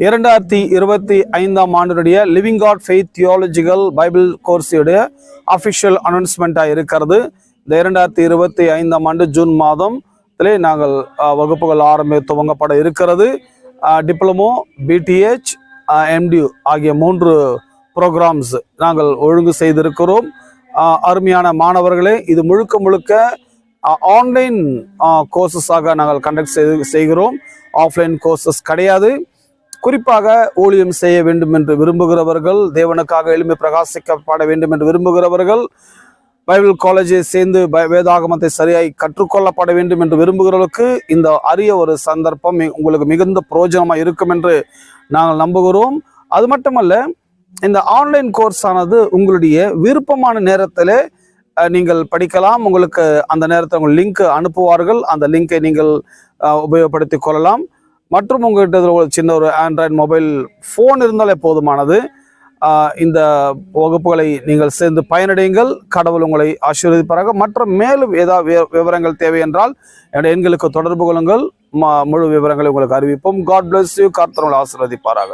2025ஆம் ஆண்டினுடைய living God faith theological Bible கோர்ஸுடைய official அனௌன்ஸ்மெண்ட்டாக இருக்கிறது. இந்த 2025ஆம் ஆண்டு ஜூன் மாதத்திலே நாங்கள் வகுப்புகள் துவங்கப்பட இருக்கிறது. டிப்ளமோ, பிடிஹெச், எம்டியூ ஆகிய 3 ப்ரோக்ராம்ஸ் நாங்கள் ஒழுங்கு செய்திருக்கிறோம். அருமையான மாணவர்களே, இது முழுக்க முழுக்க ஆன்லைன் கோர்சஸாக நாங்கள் கண்டக்ட் செய்கிறோம். ஆஃப்லைன் கோர்சஸ் கிடையாது. குறிப்பாக ஊழியம் செய்ய வேண்டும் என்று விரும்புகிறவர்கள், தேவனுக்காக எளிமை பிரகாசிக்கப்பட வேண்டும் என்று விரும்புகிறவர்கள், பைபிள் காலேஜை சேர்ந்து வேதாகமத்தை சரியாய் கற்றுக்கொள்ளப்பட வேண்டும் என்று விரும்புகிறவர்களுக்கு இந்த அரிய ஒரு சந்தர்ப்பம் உங்களுக்கு மிகுந்த பிரயோஜனமாக இருக்கும் என்று நாங்கள் நம்புகிறோம். அது மட்டுமல்ல, இந்த ஆன்லைன் கோர்ஸ் ஆனது உங்களுடைய விருப்பமான நேரத்தில் நீங்கள் படிக்கலாம். உங்களுக்கு அந்த நேரத்தில் உங்கள் லிங்க் அனுப்புவார்கள். அந்த லிங்கை நீங்கள் உபயோகப்படுத்தி கொள்ளலாம். மற்றும் உங்கள்கிட்ட ஒரு சின்ன ஒரு ஆண்ட்ராய்டு மொபைல் ஃபோன் இருந்தாலே போதுமானது. இந்த வகுப்புகளை நீங்கள் சேர்ந்து பயனடையுங்கள். கடவுள் உங்களை ஆசீர்வதிப்பாராக. மற்றும் மேலும் ஏதாவது விவரங்கள் தேவை என்றால் என்னுடைய எண்களுக்கு தொடர்பு கொள்ளுங்கள். முழு விவரங்களை உங்களுக்கு அறிவிப்போம். God bless you. கர்த்தர் உங்களை ஆசீர்வதிப்பாராக.